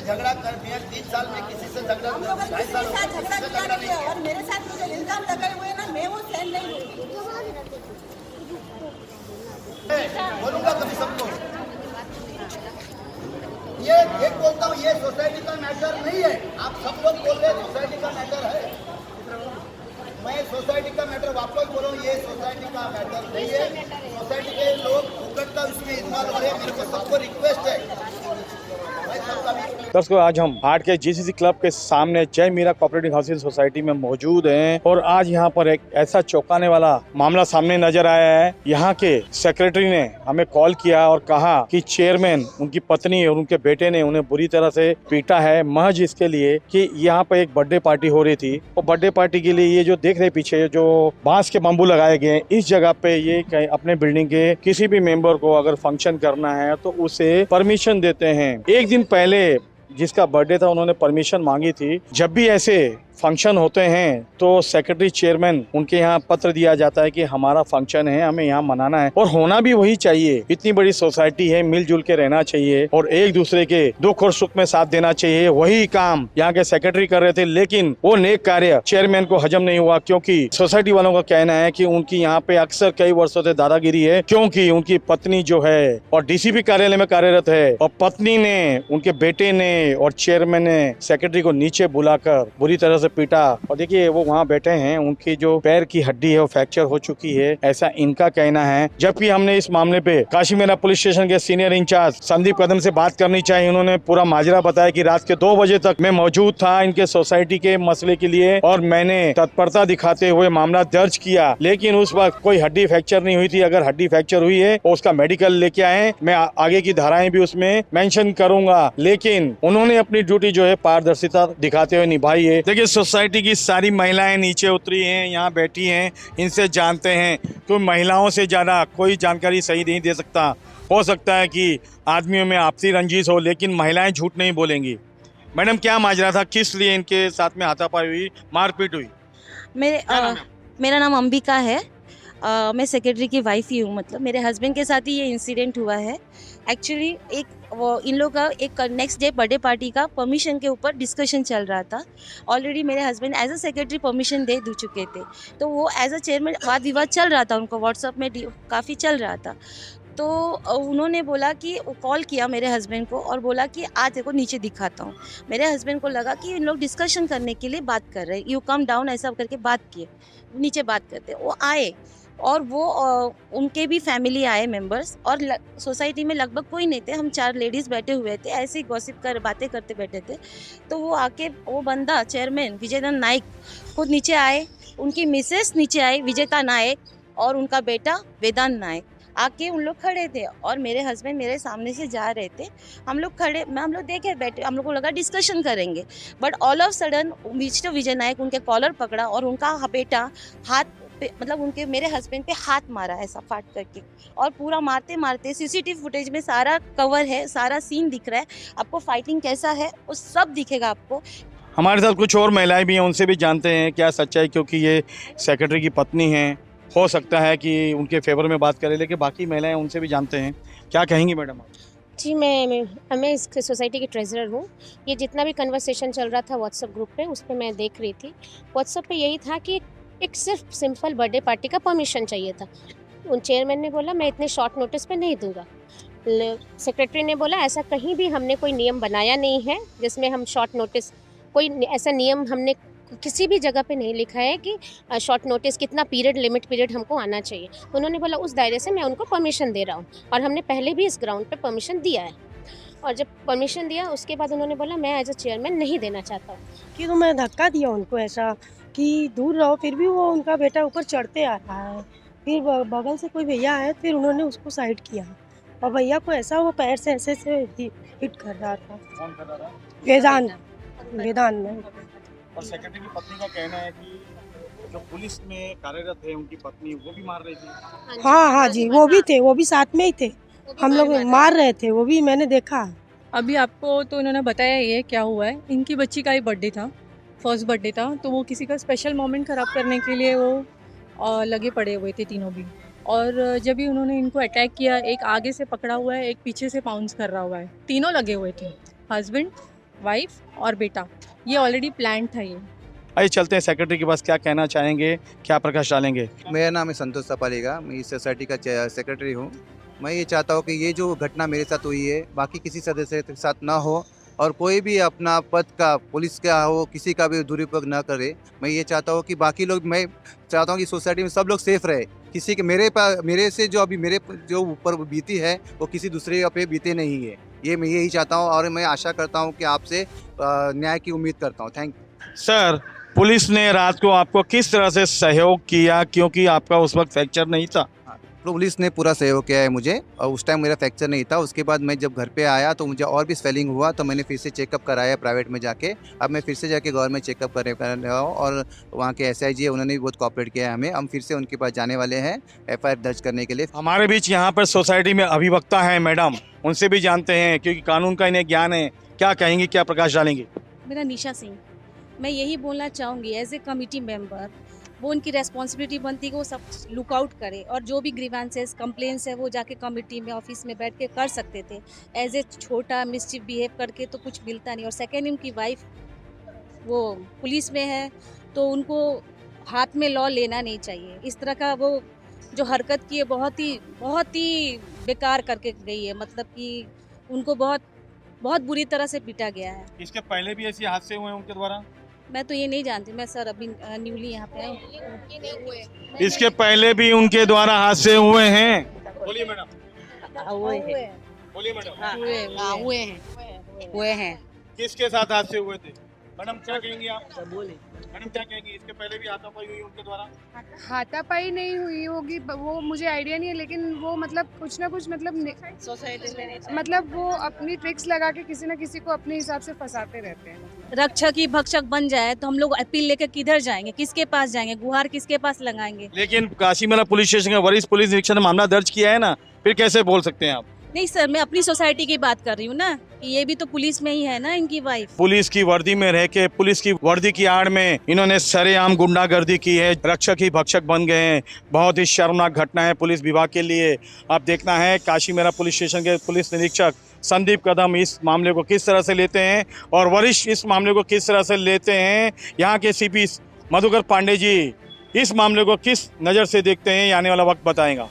झगड़ा कर दिया 3 साल में, किसी से झगड़ा हम लोग 2.5 साल किसी के साथ झगड़ा झगड़ा किया नहीं है किया। और मेरे साथ मुझे इल्जाम लगाए हुए हैं ना, मैं वो सहन नहीं होती। बोलूंगा कभी सबको। ये एक बोलता हूँ, ये सोसाइटी का मैटर नहीं है। आप सब लोग बोल रहे हैं सोसाइटी का मैटर है, मैं सोसाइटी का मैटर वापस बोल रहा हूँ, ये सोसाइटी का मैटर नहीं है। सोसाइटी के लोग उकटता इसमें इन्वॉल्व हो रहे हैं। मेरे को सबको रिक्वेस्ट है, मैं सबका भी दर्शकों, आज हम हाट के जीसीसी क्लब के सामने जय मीरा कोऑपरेटिव हाउसिंग सोसाइटी में मौजूद हैं और आज यहाँ पर एक ऐसा चौंकाने वाला मामला सामने नजर आया है। यहाँ के सेक्रेटरी ने हमें कॉल किया और कहा कि चेयरमैन, उनकी पत्नी और उनके बेटे ने उन्हें बुरी तरह से पीटा है, महज इसके लिए कि यहाँ पर एक बर्थडे पार्टी हो रही थी और बर्थडे पार्टी के लिए ये जो देख रहे पीछे जो बांस के बम्बू लगाए गए, इस जगह पे ये अपने बिल्डिंग के किसी भी मेंबर को अगर फंक्शन करना है तो उसे परमिशन देते हैं। एक दिन पहले जिसका बर्थडे था उन्होंने परमिशन मांगी थी। जब भी ऐसे फंक्शन होते हैं तो सेक्रेटरी चेयरमैन उनके यहाँ पत्र दिया जाता है कि हमारा फंक्शन है, हमें यहाँ मनाना है और होना भी वही चाहिए। इतनी बड़ी सोसाइटी है, मिलजुल के रहना चाहिए और एक दूसरे के दुख और सुख में साथ देना चाहिए। वही काम यहाँ के सेक्रेटरी कर रहे थे, लेकिन वो नेक कार्य चेयरमैन को हजम नहीं हुआ क्योंकि सोसाइटी वालों का कहना है कि उनकी यहाँ पे अक्सर कई वर्षों से दादागिरी है, क्योंकि उनकी पत्नी जो है और डीसीपी कार्यालय में कार्यरत है और पत्नी ने, उनके बेटे ने और चेयरमैन ने सेक्रेटरी को नीचे बुलाकर बुरी तरह से पीटा। और देखिए वो वहाँ बैठे हैं, उनकी जो पैर की हड्डी है वो फ्रैक्चर हो चुकी है, ऐसा इनका कहना है। जबकि हमने इस मामले पे काशीमेरा पुलिस स्टेशन के सीनियर इंचार्ज संदीप कदम से बात करनी चाहिए। उन्होंने पूरा माजरा बताया कि रात के 2 बजे तक मैं मौजूद था इनके सोसाइटी के मसले के लिए और मैंने तत्परता दिखाते हुए मामला दर्ज किया, लेकिन उस वक्त कोई हड्डी फ्रैक्चर नहीं हुई थी। अगर हड्डी फ्रैक्चर हुई है तो उसका मेडिकल लेके आए, मैं आगे की धाराएं भी उसमें मेंशन करूंगा। लेकिन उन्होंने अपनी ड्यूटी जो है पारदर्शिता दिखाते हुए निभाई है। देखिए सोसाइटी की सारी महिलाएं नीचे उतरी हैं, यहाँ बैठी हैं, इनसे जानते हैं तो महिलाओं से ज्यादा कोई जानकारी सही नहीं दे सकता। हो सकता है कि आदमियों में आपसी रंजिश हो, लेकिन महिलाएं झूठ नहीं बोलेंगी। मैडम क्या माजरा था, किस लिए इनके साथ में हाथापाई हुई, मारपीट हुई? मेरा नाम अंबिका है। मैं सेक्रेटरी की वाइफ ही हूँ। मतलब मेरे हस्बैंड के साथ ही ये इंसिडेंट हुआ है। एक्चुअली इन लोगों का एक नेक्स्ट डे बर्थडे पार्टी का परमिशन के ऊपर डिस्कशन चल रहा था। ऑलरेडी मेरे husband as a secretary permission दे चुके थे, तो वो एज अ चेयरमैन वाद विवाद चल रहा था, उनको व्हाट्सएप में काफ़ी चल रहा था। तो उन्होंने बोला कि कॉल किया मेरे हस्बैंड को और बोला कि आज तेरे को नीचे दिखाता हूँ। मेरे हस्बैंड को लगा कि इन लोग डिस्कशन करने के लिए बात कर रहे हैं, यू कम डाउन ऐसा करके बात किए, नीचे बात करते। वो आए और वो उनके भी फैमिली आए मेंबर्स और सोसाइटी में लगभग कोई नहीं थे, हम 4 लेडीज़ बैठे हुए थे, ऐसे ही गॉसिप कर बातें करते बैठे थे। तो वो आके वो बंदा चेयरमैन विजयदान नायक खुद नीचे आए, उनकी मिसेस नीचे आई विजेता नायक और उनका बेटा वेदांत नायक आके उन लोग खड़े थे और मेरे हस्बैंड मेरे सामने से जा रहे थे। हम लोग देखे बैठे, हम लोग को लगा डिस्कशन करेंगे, but all of sudden mister Vijay Nayak उनके कॉलर पकड़ा और उनका बेटा हाथ पे, मतलब उनके मेरे हस्बैंड पे हाथ मारा ऐसा फाट करके, और पूरा मारते मारते सीसीटीवी फुटेज में सारा कवर है, सारा सीन दिख रहा है आपको, फाइटिंग कैसा है वो सब दिखेगा आपको। हमारे साथ कुछ और महिलाएं भी हैं, उनसे भी जानते हैं क्या सच्चाई, क्योंकि ये सेक्रेटरी की पत्नी हैं, हो सकता है कि उनके फेवर में बात करें, लेकिन बाकी महिलाएं उनसे भी जानते हैं। क्या कहेंगी मैडम? जी मैं इस सोसाइटी की ट्रेजरर हूँ। ये जितना भी कन्वर्सेशन चल रहा था व्हाट्सएप ग्रुप पे, उस पर मैं देख रही थी। व्हाट्सएप पे यही था कि एक सिर्फ सिंपल बर्थडे पार्टी का परमिशन चाहिए था। उन चेयरमैन ने बोला मैं इतने शॉर्ट नोटिस पे नहीं दूंगा। सेक्रेटरी ने बोला ऐसा कहीं भी हमने कोई नियम बनाया नहीं है जिसमें हम शॉर्ट नोटिस, कोई ऐसा नियम हमने किसी भी जगह पे नहीं लिखा है कि शॉर्ट नोटिस कितना लिमिट पीरियड हमको आना चाहिए। उन्होंने बोला उस दायरे से मैं उनको परमिशन दे रहा हूँ और हमने पहले भी इस ग्राउंड पे परमिशन दिया है। और जब परमिशन दिया उसके बाद उन्होंने बोला मैं एज अ चेयरमैन नहीं देना चाहता हूँ। कि तो मैं धक्का दिया उनको ऐसा कि दूर रहो, फिर भी वो उनका बेटा ऊपर चढ़ते आ रहा है। फिर बगल से कोई भैया आए, फिर उन्होंने उसको साइड किया और भैया को ऐसा वो पैर से ऐसे हिट कर रहा था। कौन कर रहा था? वेदांत में। और सेक्रेटरी की पत्नी का कहना है कि जो पुलिस में कार्यरत है उनकी पत्नी, वो भी मार रही थी। हाँ जी, वो भी थे, वो भी साथ में ही थे, हम लोग मार रहे थे, वो भी मैंने देखा। अभी आपको तो इन्होंने बताया ये क्या हुआ है। इनकी बच्ची का ही बर्थडे था, फर्स्ट बर्थडे था, तो वो किसी का स्पेशल मोमेंट ख़राब करने के लिए वो लगे पड़े हुए थे तीनों भी। और जब भी उन्होंने इनको अटैक किया, एक आगे से पकड़ा हुआ है, एक पीछे से पाउंस कर रहा हुआ है, तीनों लगे हुए थे, हस्बैंड, वाइफ और बेटा, ये ऑलरेडी प्लान था ये। आइए चलते हैं सेक्रेटरी के पास, क्या कहना चाहेंगे, क्या प्रकाश डालेंगे। मेरा नाम है संतोष सपालीगा, मैं इस सोसाइटी का सेक्रेटरी हूँ। मैं ये चाहता हूँ कि ये जो घटना मेरे साथ हुई है बाकी किसी सदस्य के साथ ना हो, और कोई भी अपना पद का, पुलिस का हो, किसी का भी दुरुपयोग ना करे। मैं ये चाहता हूँ कि बाकी लोग, मैं चाहता हूँ कि सोसाइटी में सब लोग सेफ रहे। किसी के मेरे से जो अभी मेरे जो ऊपर बीती है वो किसी दूसरे पे बीते नहीं है, ये मैं यही चाहता हूँ। और मैं आशा करता हूँ कि आपसे न्याय की उम्मीद करता हूँ। थैंक यू सर, पुलिस ने रात को आपको किस तरह से सहयोग किया, क्योंकि आपका उस वक्त फ्रैक्चर नहीं था? पुलिस ने पूरा सहयोग किया है मुझे, और उस टाइम मेरा फ्रैक्चर नहीं था। उसके बाद मैं जब घर पे आया तो मुझे और भी स्वेलिंग हुआ, तो मैंने फिर से चेकअप कराया प्राइवेट में जाके। अब मैं फिर से जाके गवर्नमेंट चेकअप कर रहा हूँ, और वहाँ के SIG है, उन्होंने भी बहुत कोऑपरेट किया है हमें। हम फिर से उनके पास जाने वाले हैं FIR दर्ज करने के लिए। हमारे बीच यहाँ पर सोसाइटी में अभिवक्ता हैं मैडम, उनसे भी जानते हैं क्योंकि कानून का इन्हें ज्ञान है। क्या कहेंगी, क्या प्रकाश डालेंगी? मेरा निशा सिंह। मैं यही बोलना चाहूँगी एज ए कमिटी मेंबर, वो उनकी रेस्पॉन्सिबिलिटी बनती है कि वो सब लुकआउट करे, और जो भी ग्रीवेंसेस कंप्लेंट्स है वो जाके कमिटी में, ऑफिस में बैठ के कर सकते थे। एज ए छोटा मिसचिफ बिहेव करके तो कुछ मिलता नहीं। और सेकेंड, उनकी वाइफ वो पुलिस में है, तो उनको हाथ में लॉ लेना नहीं चाहिए। इस तरह का वो जो हरकत की है बहुत ही बेकार करके गई है। मतलब कि उनको बहुत बुरी तरह से पीटा गया है। इसके पहले भी ऐसे हादसे हुए हैं उनके द्वारा? मैं तो ये नहीं जानती, मैं सर अभी न्यूली यहाँ पे आई। इसके पहले भी उनके द्वारा हादसे हुए हैं? बोलिए मैडम। बोलिए मैडम। हुए हैं। किसके साथ हादसे हुए थे? मैडम क्या कहेंगी आप? मैडम क्या कहेंगी, इसके पहले भी हाथापाई हुई उनके द्वारा? हाथापाई नहीं हुई होगी, वो मुझे आइडिया नहीं है, लेकिन वो मतलब कुछ ना कुछ मतलब वो अपनी ट्रिक्स लगा के किसी ना किसी को अपने हिसाब से फंसाते रहते हैं। रक्षक ही भक्षक बन जाए तो हम लोग अपील लेकर किधर जाएंगे, किसके पास जाएंगे, गुहार किसके पास लगाएंगे? लेकिन काशीमेला पुलिस स्टेशन का वरिष्ठ पुलिस निरीक्षक ने मामला दर्ज किया है ना, फिर कैसे बोल सकते हैं आप? नहीं सर, मैं अपनी सोसाइटी की बात कर रही हूँ ना, कि ये भी तो पुलिस में ही है ना इनकी वाइफ। पुलिस की वर्दी में रह के, पुलिस की वर्दी की आड़ में इन्होंने सरेआम गुंडागर्दी की है, रक्षक ही भक्षक बन गए हैं। बहुत ही शर्मनाक घटना है पुलिस विभाग के लिए। अब देखना है काशीमेला पुलिस स्टेशन के पुलिस निरीक्षक संदीप कदम इस मामले को किस तरह से लेते हैं, और वरिष्ठ इस मामले को किस तरह से लेते हैं। यहाँ के CP मधुकर पांडे जी इस मामले को किस नज़र से देखते हैं, आने वाला वक्त बताएगा।